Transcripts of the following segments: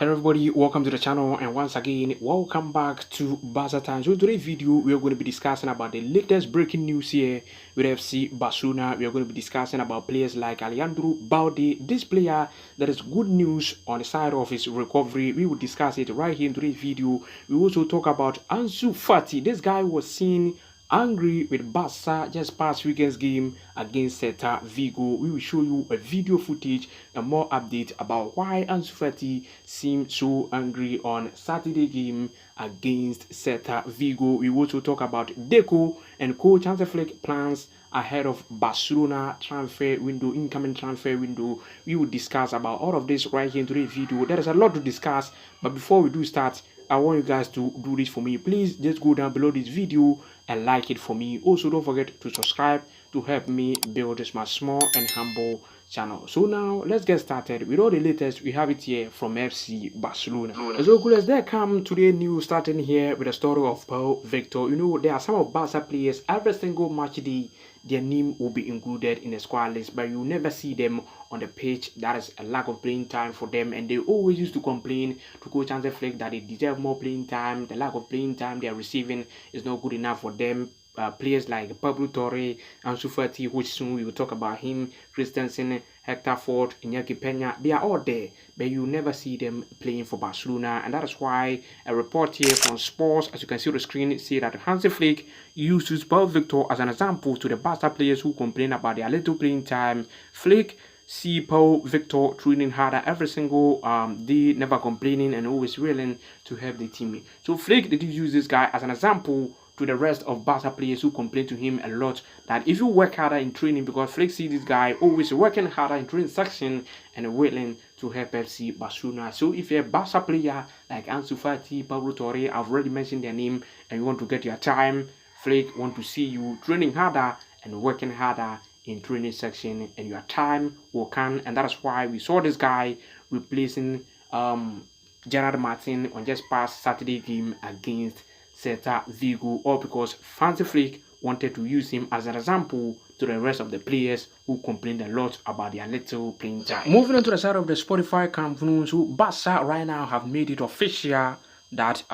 Hello everybody, welcome to the channel, and once again welcome back to Barca Time. So today's video we are going to be discussing about the latest breaking news here with FC Barcelona. We are going to be discussing about players like Alejandro Balde. This player, there is good news on the side of his recovery. We will discuss it right here in today's video. We also talk about Ansu Fati. This guy was seen angry with Barca just past weekend's game against Celta Vigo. We will show you a video footage and more update about why Ansu Fati seemed so angry on Saturday game against Celta Vigo. We will also talk about Deco and coach Hansi Flick plans ahead of Barcelona transfer window, incoming transfer window. We will discuss about all of this right here in today's video. There is a lot to discuss, but before we do start, I want you guys to do this for me. Please just go down below this video and like it for me. Also, don't forget to subscribe to help me build this my small and humble channel. So now let's get started with all the latest. We have it here from FC Barcelona. So coolers, there come today news starting here with the story of Pau Victor. You know, there are some of Barca players every single match day their name will be included in the squad list, but you never see them on the pitch. That is a lack of playing time for them, and they always used to complain to coach Hansi Flick that they deserve more playing time. The lack of playing time they are receiving is not good enough for them. Players like Pablo Torre, Ansu Fati, which soon we will talk about him, Christensen, Hector Ford, Iñaki Peña, they are all there, but you never see them playing for Barcelona, and that is why a report here from Sports, as you can see on the screen, say that Hansi Flick uses Pau Victor as an example to the Barca players who complain about their little playing time. Flick see Pau Victor training harder every single day, never complaining and always willing to help the team. So Flick did use this guy as an example to the rest of Barca players who complain to him a lot that if you work harder in training, because Flick see this guy always working harder in training section and willing to help FC Barcelona. So if you're a Barca player like Ansu Fati, Pablo Torre, I've already mentioned their name, and you want to get your time, Flick want to see you training harder and working harder in training section, and your time will come. And that is why we saw this guy replacing Gerard Martin on just past Saturday game against Celta Vigo, all because Hansi Flick wanted to use him as an example to the rest of the players who complained a lot about their little playing time. Moving on to the side of the Spotify Camp Nou, so Barca right now have made it official that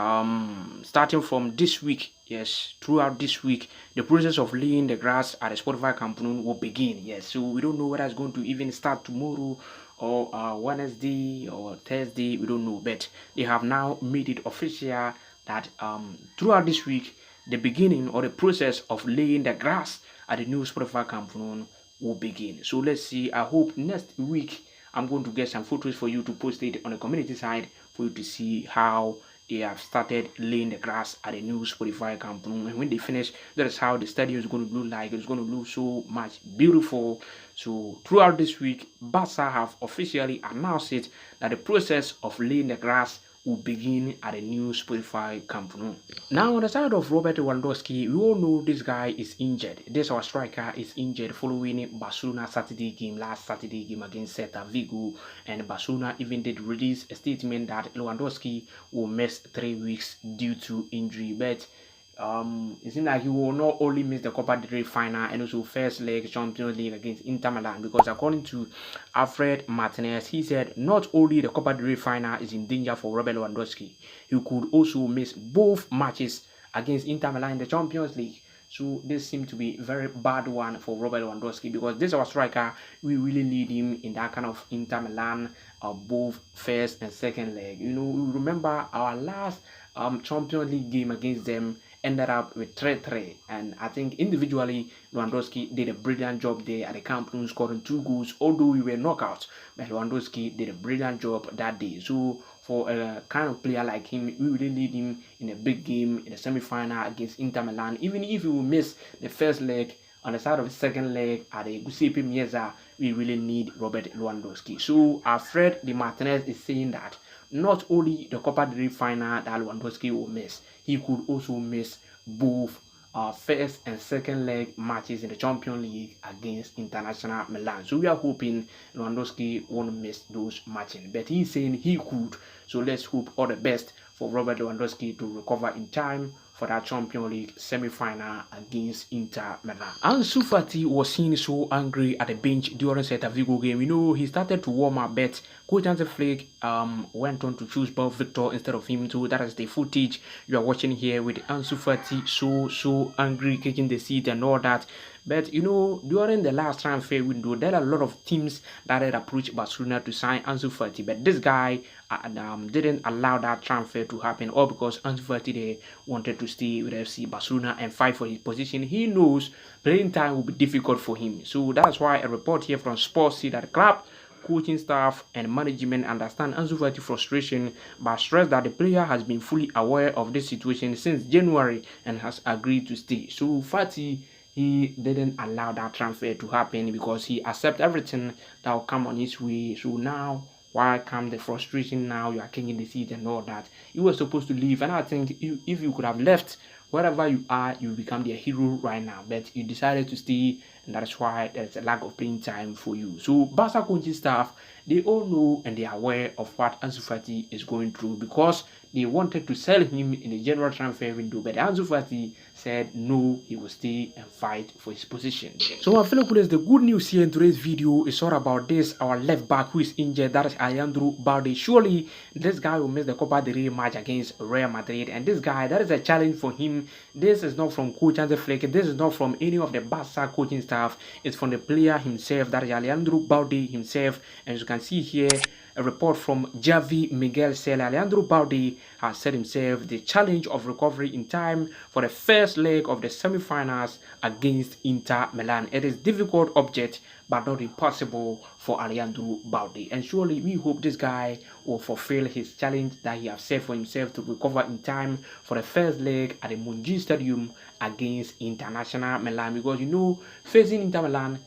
starting from this week, yes, throughout this week, the process of laying the grass at the Spotify Camp Nou will begin. Yes, so we don't know whether it's going to even start tomorrow or Wednesday or Thursday, we don't know, but they have now made it official that throughout this week, the beginning or the process of laying the grass at the new Spotify Camp Nou will begin. So let's see. I hope next week I'm going to get some photos for you to post it on the community side for you to see how they have started laying the grass at the new Spotify Camp Nou. And when they finish, that is how the stadium is going to look like. It's going to look so much beautiful. So throughout this week, Barca have officially announced it that the process of laying the grass will begin at a new Spotify Camp Nou. Now on the side of Robert Lewandowski, we all know this guy is injured. This our striker is injured following Barcelona last Saturday game against Celta Vigo, and Barcelona even did release a statement that Lewandowski will miss 3 weeks due to injury. But it seems like he will not only miss the Copa del Rey final and also first leg Champions League against Inter Milan, because according to Alfred Martinez, he said not only the Copa del Rey final is in danger for Robert Lewandowski, he could also miss both matches against Inter Milan in the Champions League. So this seemed to be a very bad one for Robert Lewandowski, because this our striker, we really need him in that kind of Inter Milan both first and second leg. You know, we remember our last Champions League game against them ended up with 3-3, and I think individually Lewandowski did a brilliant job there at the Camp Nou, scoring 2 goals, although we were knockouts, but Lewandowski did a brilliant job that day. So for a kind of player like him, we really need him in a big game in the semi-final against Inter Milan. Even if he will miss the first leg, on the side of the second leg at the Giuseppe Meazza, we really need Robert Lewandowski. So Alfred de Martinez is saying that not only the Copa del Rey final that Lewandowski will miss, he could also miss both first and second leg matches in the Champions League against International Milan. So we are hoping Lewandowski won't miss those matches, but he's saying he could. So let's hope all the best for Robert Lewandowski to recover in time for that Champions League semi-final against Inter Milan. Ansu Fati was seen so angry at the bench during Celta Vigo game. You know, he started to warm up, but Coach Hansi Flick went on to choose Bob Victor instead of him. So that is the footage you are watching here with Ansu Fati so angry, kicking the seat and all that. But you know, during the last transfer window, there are a lot of teams that had approached Barcelona to sign Ansu Fati, but this guy didn't allow that transfer to happen, all because Ansu Fati they wanted to stay with FC Barcelona and fight for his position. He knows playing time will be difficult for him, so that's why a report here from Sports see that the club, coaching staff and management understand Ansu Fati's frustration, but stress that the player has been fully aware of this situation since January and has agreed to stay. So Fati, he didn't allow that transfer to happen because he accepts everything that will come on his way. So now, why come the frustration now? You are kicking the seat and all that. You were supposed to leave, and I think if you could have left, wherever you are, you become their hero right now. But you decided to stay, and that's why there's a lack of playing time for you. So Barca coaching staff, they all know and they are aware of what Ansu Fati is going through because they wanted to sell him in the general transfer window, but Ansu Fati said no, he will stay and fight for his position. So my fellow players, the good news here in today's video is all about this, our left back who is injured, that is Alejandro Balde. Surely this guy will miss the Copa del Rey match against Real Madrid, and this guy, that is a challenge for him. This is not from Coach Hansi Flick, this is not from any of the Barca coaching staff, it's from the player himself, that is Alejandro Balde himself. And as you can see here, a report from Javi Miguel said Alejandro Balde has set himself the challenge of recovery in time for the first leg of the semi-finals against Inter Milan. It is a difficult object, but not impossible for Alejandro Balde. And surely we hope this guy will fulfill his challenge that he has set for himself to recover in time for the first leg at the Montjuic Stadium against International Milan. Because you know, facing Inter Milan,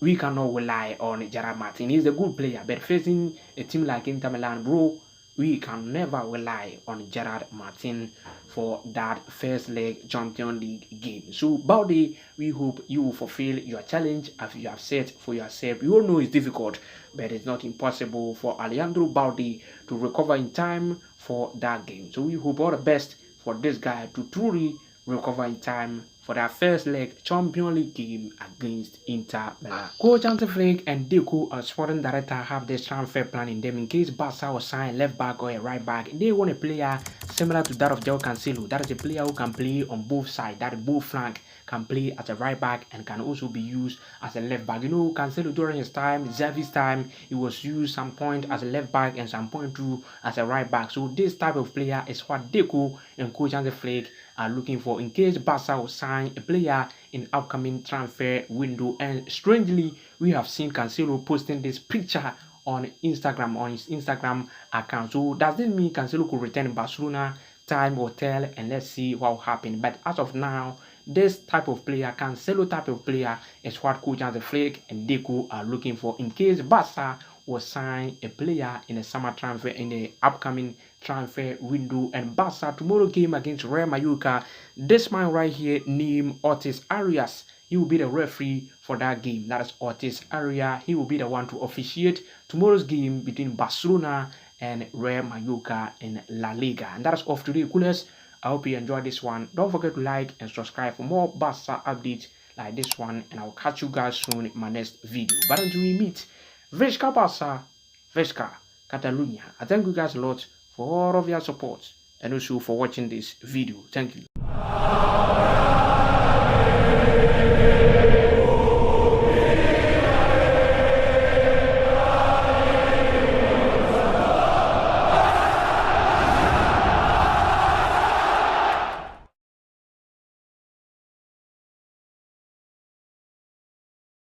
we cannot rely on Gerard Martin. He's a good player, but facing a team like Inter Milan, bro, we can never rely on Gerard Martin for that first leg Champions League game. So Balde, we hope you will fulfill your challenge as you have set for yourself. You all know it's difficult, but it's not impossible for Alejandro Balde to recover in time for that game. So we hope all the best for this guy to truly recover in time for that first leg Champions League game against Inter Milan. Coach Hansi Flick and Deco, our sporting director, have this transfer plan in them in case Barca will sign left back or a right back. They want a player similar to that of João Cancelo. That is a player who can play on both sides, that is both flank, can play as a right back and can also be used as a left back. You know, Cancelo during his time, Xavi's time, he was used some point as a left back and some point too as a right back. So this type of player is what Deco and Coach Hansi Flick are looking for in case Barca will sign a player in upcoming transfer window. And strangely, we have seen Cancelo posting this picture on Instagram, on his Instagram account. So does this mean Cancelo could return in Barcelona? Time will tell, and let's see what will happen. But as of now, this type of player, Cancelo type of player, is what Coach Hansi Flick and Deco are looking for in case Barca will sign a player in a summer transfer in the upcoming transfer window. And Barca tomorrow game against Real Mallorca, this man right here named Otis Arias, he will be the referee for that game. That is Otis Arias. He will be the one to officiate tomorrow's game between Barcelona and Real Mallorca in La Liga. And that is all for today, coolers. I hope you enjoyed this one. Don't forget to like and subscribe for more Barca updates like this one, and I'll catch you guys soon in my next video. But until we meet, Visca Barca, Visca Catalunya. I thank you guys a lot for all of your support and also for watching this video. Thank you.